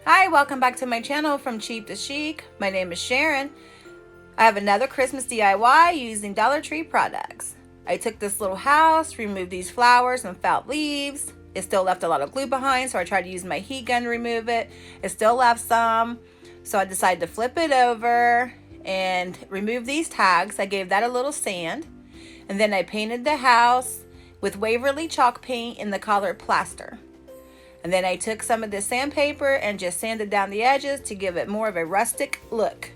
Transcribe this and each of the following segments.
Hi, welcome back to my channel From Cheap to Chic. My name is Sharon. I have another Christmas DIY using Dollar Tree products. I took this little house, removed these flowers and felt leaves. It still left a lot of glue behind, so I tried to use my heat gun to remove it. It still left some, so I decided to flip it over and remove these tags. I gave that a little sand, and then I painted the house with Waverly chalk paint in the color plaster. And then I took some of this sandpaper and just sanded down the edges to give it more of a rustic look.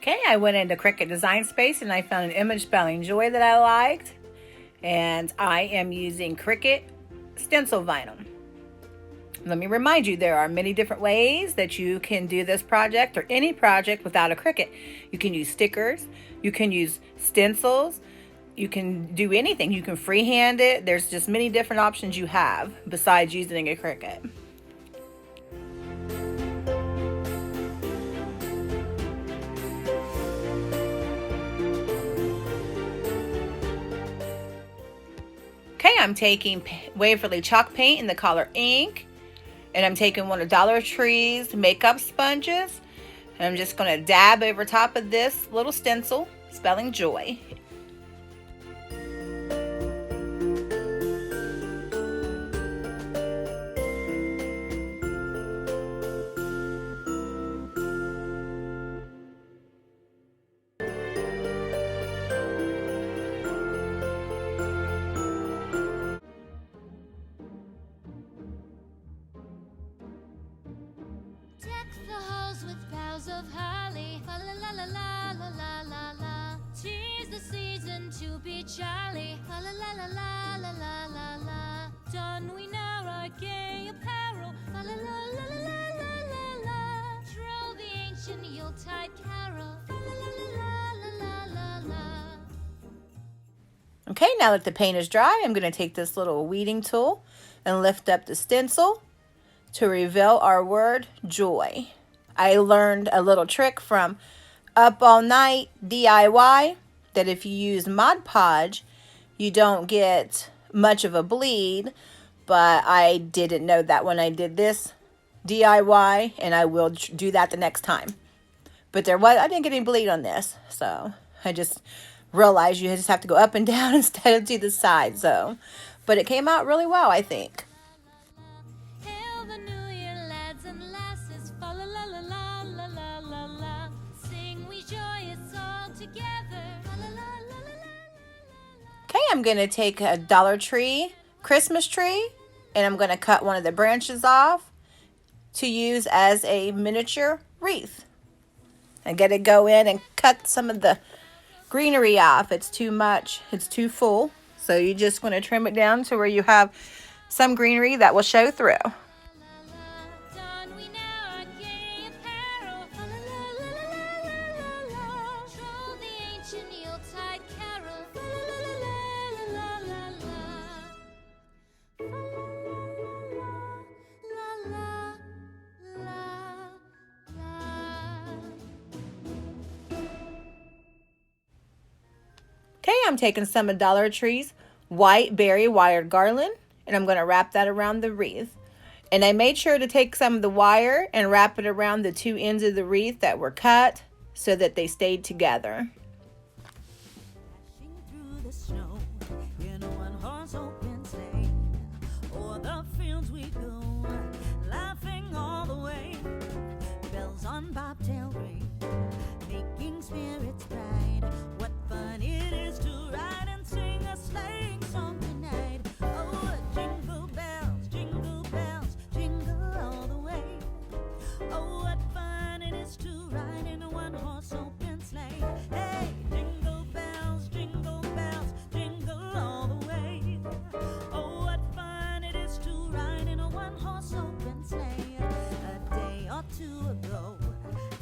Okay, I went into Cricut Design Space and I found an image spelling joy that I liked. And I am using Cricut stencil vinyl. Let me remind you, there are many different ways that you can do this project or any project without a Cricut. You can use stickers, you can use stencils, you can do anything. You can freehand it. There's just many different options you have besides using a Cricut. Okay, I'm taking Waverly chalk paint in the color ink, and I'm taking one of Dollar Tree's makeup sponges, and I'm just going to dab over top of this little stencil, spelling joy. Of holly, fa la la la la la la la la. 'Tis the season to be jolly, fa la la la la la la la la. Don we now our gay apparel, fa la la la la la la la. Troll the ancient Yuletide carol, fa la la la la la la la. Okay, now that the paint is dry, I'm going to take this little weeding tool and lift up the stencil to reveal our word joy. I learned a little trick from Up All Night DIY that if you use Mod Podge, you don't get much of a bleed, but I didn't know that when I did this DIY, and I will do that the next time. But I didn't get any bleed on this, so I just realized you just have to go up and down instead of to the side. So, but it came out really well, I think. Okay, I'm going to take a Dollar Tree Christmas tree, and I'm going to cut one of the branches off to use as a miniature wreath. I got to go in and cut some of the greenery off. It's too much. It's too full. So you just want to trim it down to where you have some greenery that will show through. Okay, I'm taking some of Dollar Tree's white berry wired garland, and I'm going to wrap that around the wreath. And I made sure to take some of the wire and wrap it around the two ends of the wreath that were cut so that they stayed together. Bobtail ring, making spirits bright. What fun it is to ride and sing a sleighing song tonight. Oh, jingle bells, jingle all the way. Oh, what fun it is to ride in a one-horse open sleigh. Hey, jingle bells, jingle all the way. Oh, what fun it is to ride in a one-horse open sleigh. A day or two ago,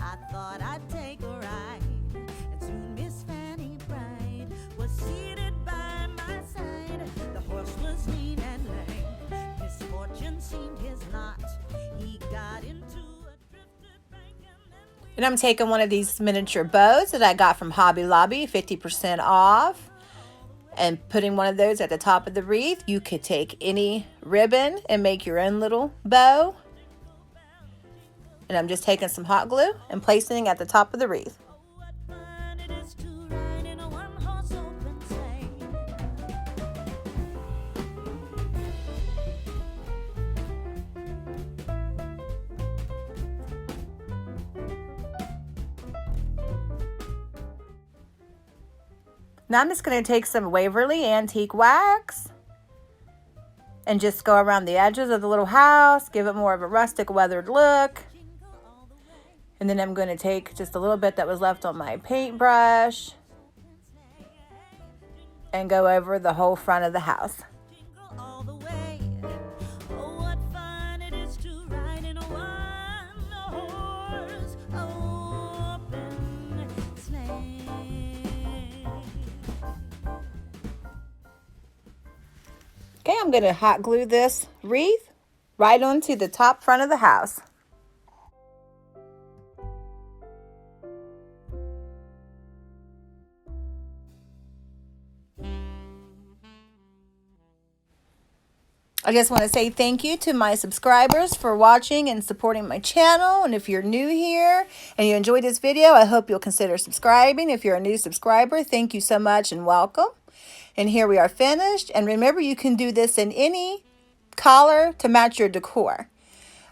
I thought I'd take a ride, and soon Miss Fanny Bright was seated by my side. The horse was lean and lame, misfortune seemed his lot. He got into a drifted bank And I'm taking one of these miniature bows that I got from Hobby Lobby, 50% off, and putting one of those at the top of the wreath. You could take any ribbon and make your own little bow. And I'm just taking some hot glue and placing it at the top of the wreath. what fun it is to ride in a one-horse open sleigh. Now I'm just going to take some Waverly Antique Wax and just go around the edges of the little house, give it more of a rustic weathered look. And then I'm going to take just a little bit that was left on my paintbrush and go over the whole front of the house. Jingle all the way. Oh, what fun it is to ride in a one-horse open sleigh. Okay, I'm going to hot glue this wreath right onto the top front of the house. I just want to say thank you to my subscribers for watching and supporting my channel. And if you're new here and you enjoyed this video, I hope you'll consider subscribing. If you're a new subscriber, thank you so much and welcome. And here we are finished. And remember, you can do this in any color to match your decor.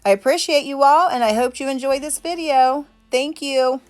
I appreciate you all, and I hope you enjoyed this video. Thank you.